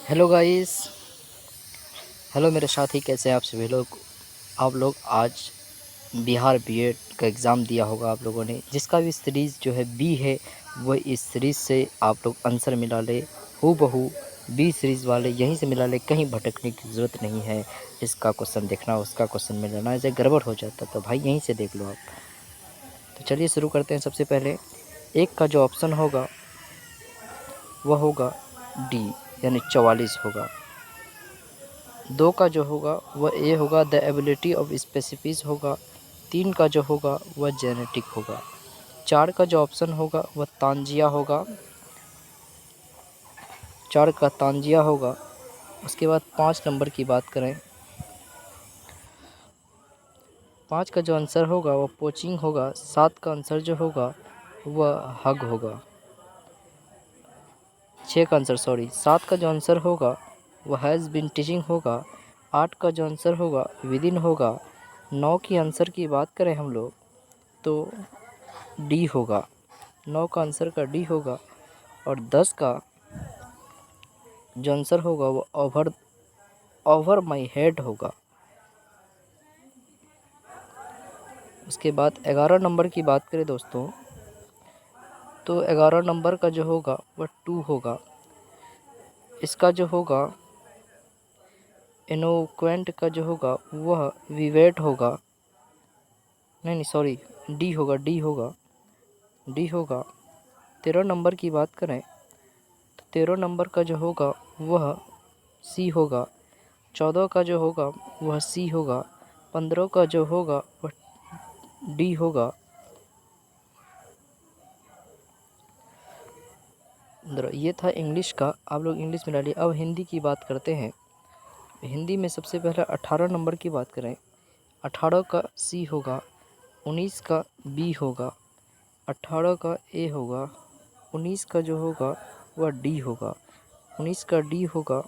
Hello guys. Hello मेरे साथी, कैसे हैं आप सभी लोग। आप लोग आज बिहार बीएड का एग्ज़ाम दिया होगा आप लोगों ने, जिसका भी सीरीज़ जो है बी है, वह इस सीरीज़ से आप लोग आंसर मिला ले। हूबहू बी सीरीज़ वाले यहीं से मिला ले, कहीं भटकने की ज़रूरत नहीं है। इसका क्वेश्चन देखना, उसका क्वेश्चन मिलाना, ऐसे गड़बड़ हो जाता तो भाई यहीं से देख लो आप। तो चलिए शुरू करते हैं। सबसे पहले एक का जो ऑप्शन होगा वह होगा डी, यानी 44 होगा। 2 का जो होगा वह ए होगा, द एबिलिटी ऑफ स्पेसिफिस होगा। 3 का जो होगा वह जेनेटिक होगा। 4 का जो ऑप्शन होगा वह तांजिया होगा। 4 का तांजिया होगा। उसके बाद 5 नंबर की बात करें, 5 का जो आंसर होगा वह पोचिंग होगा। 7 का आंसर जो होगा वह हग होगा। 6 का आंसर 7 का जो आंसर होगा वह हैज़ बीन टीचिंग होगा। 8 का जो आंसर होगा विदिन होगा। 9 की आंसर की बात करें हम लोग तो डी होगा। 9 का आंसर का डी होगा। और 10 का जो आंसर होगा वो ओवर माई हेड होगा। उसके बाद 11 नंबर की बात करें दोस्तों, तो 11 नंबर का जो होगा वह 2 होगा। इसका जो होगा इनोक्वेंट का जो होगा वह विवेट होगा। नहीं, सॉरी, डी होगा, डी होगा। 13 नंबर की बात करें तो 13 नंबर का जो होगा वह सी होगा। 14 का जो होगा वह सी होगा। 15 का जो होगा वह डी होगा। ये था इंग्लिश का, आप लोग इंग्लिश में डालिए। अब हिंदी की बात करते हैं। हिंदी में सबसे पहले 18 नंबर की बात करें, 18 का सी होगा। 19 का बी होगा। 18 का ए होगा। 19 का जो होगा वह डी होगा। 19 का डी होगा।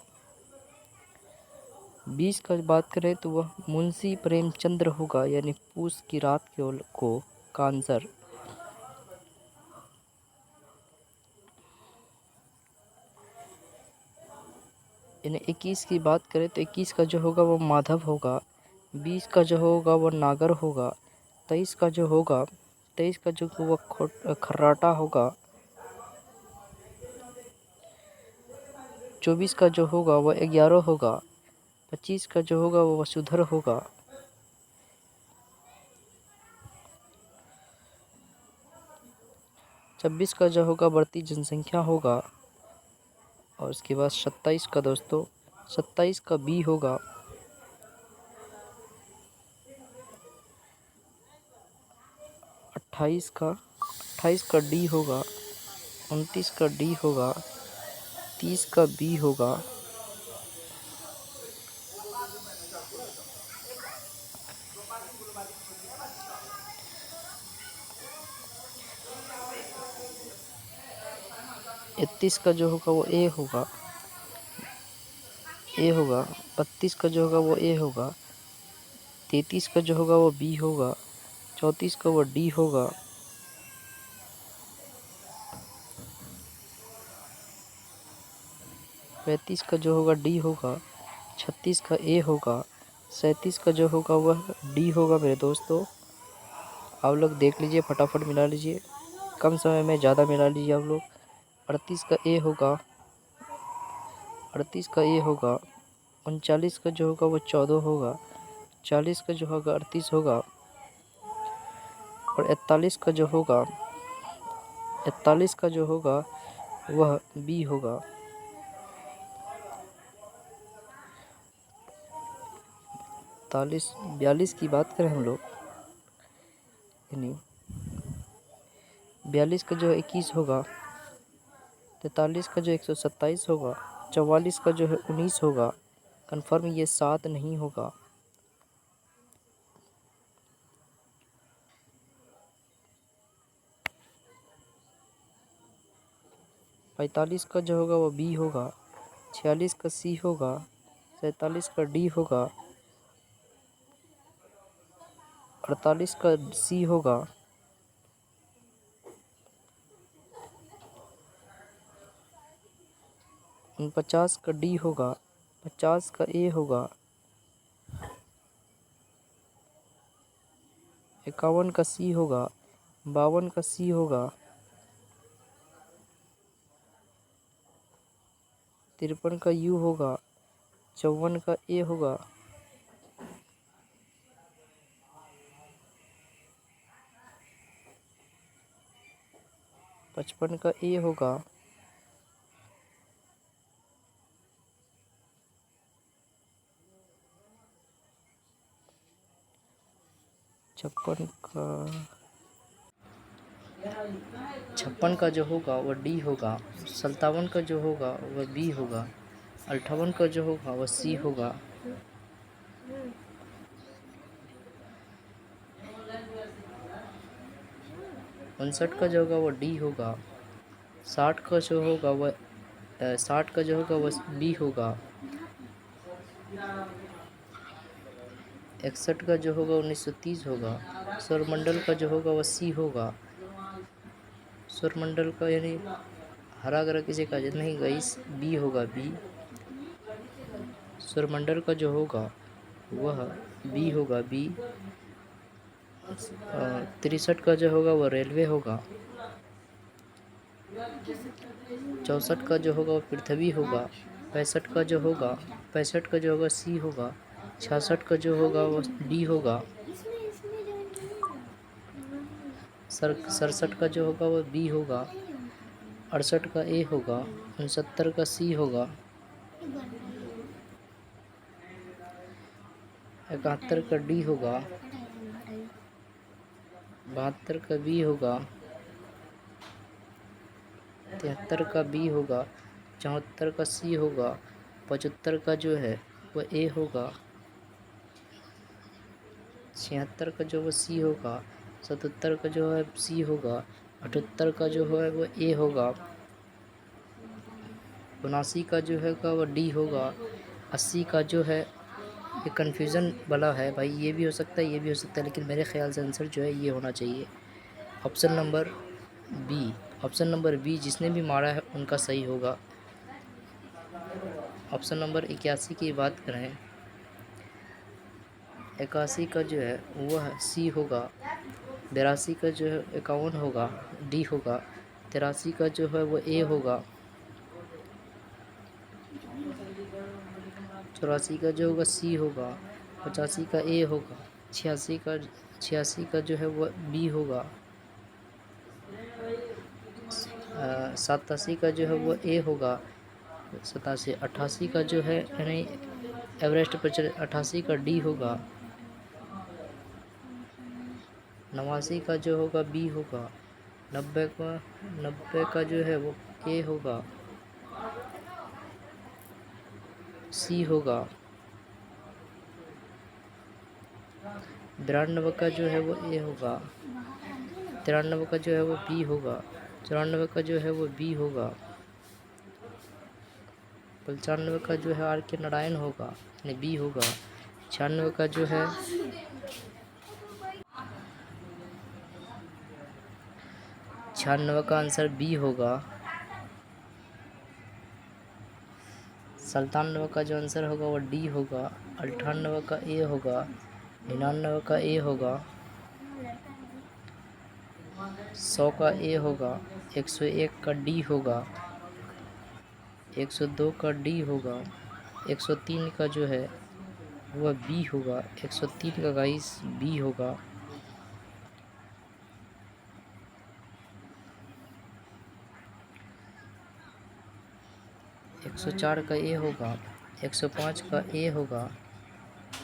20 का बात करें तो वह मुंशी प्रेमचंद्र होगा, यानी पूस की रात को का आंसर। यानी 21 की बात करें तो 21 का जो होगा वो माधव होगा। 20 का जो होगा वो नागर होगा। 23 का जो होगा, 23 का जो वो खर्राटा होगा। 24 का जो होगा वह 11 होगा। 25 का जो होगा वो वसुधर होगा। 26 का जो होगा बढ़ती जनसंख्या होगा। और उसके बाद 27 का दोस्तों, 27 का बी होगा। 28 का डी होगा। 29 का डी होगा। 30 का बी होगा। इकतीस का जो होगा वो ए होगा। 32 का जो होगा वो ए होगा। 33 का जो होगा वो बी होगा। 34 का वो डी होगा। 35 का जो होगा डी होगा। 36 का ए होगा। 37 का जो होगा वह डी होगा। मेरे दोस्तों, आप लोग देख लीजिए, फटाफट मिला लीजिए, कम समय में ज़्यादा मिला लीजिए आप लोग। 38 का ए होगा। 38 का ए होगा। 39 का जो होगा वो 14 होगा। 40 का जो होगा 38 होगा। और 41 का जो होगा, 41 का जो होगा वह बी होगा। 42 की बात करें हम लोग, यानी 42 का जो 21 होगा। 43 का जो 127 होगा। 44 का जो है 19 होगा। कन्फर्म ये 7 नहीं होगा। 45 का जो होगा वो बी होगा। 46 का सी होगा। 47 का डी होगा। 48 का सी होगा। 49 का डी होगा, 50 का ए होगा, 51 का सी होगा, 52 का सी होगा, 53 का यू होगा, 54 का ए होगा, 55 का ए होगा, 56 का जो होगा वह डी होगा, 57 का जो होगा वह बी होगा, 58 का जो होगा वह सी होगा, 59 का जो होगा वह डी होगा, 60 का जो होगा वह 60 का जो होगा वह बी होगा, 61 का जो होगा 1930 होगा, सौरमंडल का जो होगा वह सी होगा, सौरमंडल का यानी हरा ग्रह किसे कहा जाता नहीं गाइस, बी होगा बी, सौरमंडल का जो होगा वह बी होगा बी, 63 का जो होगा वह रेलवे होगा, 64 का जो होगा वह पृथ्वी होगा, 65 का जो होगा सी होगा, 66 का जो होगा वह डी होगा, 67 का जो होगा वह बी होगा, 68 का ए होगा, 69 का सी होगा, 71 का डी होगा, 72 का बी होगा, 73 का बी होगा, 74 का सी होगा, 75 का जो है वह ए होगा, 76 का जो वह सी होगा, 77 का जो है सी होगा, 78 का जो है वह ए होगा, 79 का जो है वह डी होगा, 80 का जो है ये कन्फ्यूज़न वाला है भाई, ये भी हो सकता है ये भी हो सकता है, लेकिन मेरे ख्याल से आंसर जो है ये होना चाहिए option number B. Option number B जिसने भी मारा है उनका सही होगा। ऑप्शन नंबर 81 की बात करें, 81 का जो है वह सी होगा, 82 का जो है 51 होगा डी होगा, 83 का जो है वह ए होगा, 84 का जो होगा सी होगा, 85 का ए होगा, 86 का जो है वह बी होगा, 87 का जो है वो ए होगा, 87 88 का जो है यानी एवरेस्ट पर चले 88 का डी होगा, 89 का जो होगा बी होगा, 90 का जो है वो ए होगा, सी होगा, 92 का जो है वो ए होगा, 93 का जो है वो बी होगा, 94 का जो है वो बी होगा, 95 का जो है आर के नारायण होगा यानी बी होगा, 96 का जो है 96 का आंसर बी होगा, 97 का जो आंसर होगा वो डी होगा, 98 का ए होगा, 99 का ए होगा, 100 का ए होगा, 101 का डी होगा, 102 का डी होगा, 103 का जो है वह बी होगा, 103 का गाइस बी होगा, 104 का ए होगा, 105 का ए होगा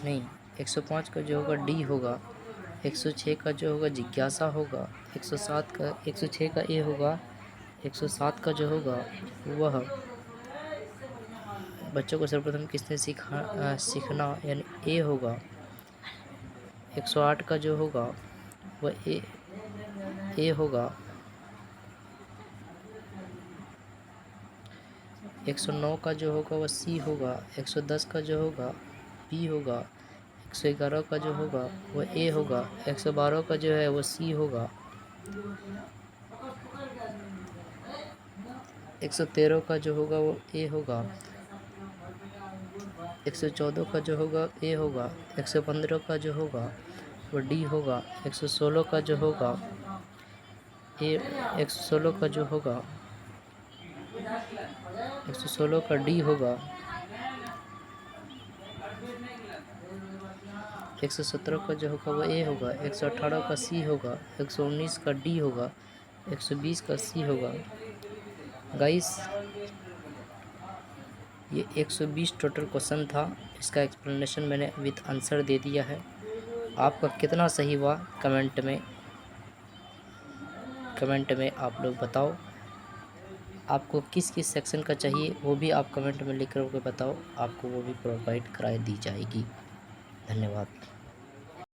नहीं 105 का जो होगा डी होगा, 106 का जो होगा जिज्ञासा होगा, 106 का ए होगा, 107 का जो होगा वह बच्चों को सर्वप्रथम किसने सीखना यानी ए होगा, 108 का जो होगा वह ए होगा, 109 का जो होगा वह सी होगा, 110 का जो होगा बी होगा, 111 का जो होगा वह ए होगा, 112 का जो है वह सी होगा, 113 का जो होगा वो ए होगा, 114 का जो होगा ए होगा, 115 का जो होगा वो डी होगा, 116 का जो होगा ए, 116 का जो होगा 116 का डी होगा, 117 का जो होगा वो ए होगा, 118 का सी होगा, 119 का डी होगा, 120 का सी होगा। गाइस ये 120 टोटल क्वेश्चन था, इसका एक्सप्लेनेशन मैंने विथ आंसर दे दिया है। आपका कितना सही हुआ कमेंट में आप लोग बताओ। आपको किस किस सेक्शन का चाहिए वो भी आप कमेंट में लिख कर के बताओ, आपको वो भी प्रोवाइड कराई दी जाएगी। धन्यवाद।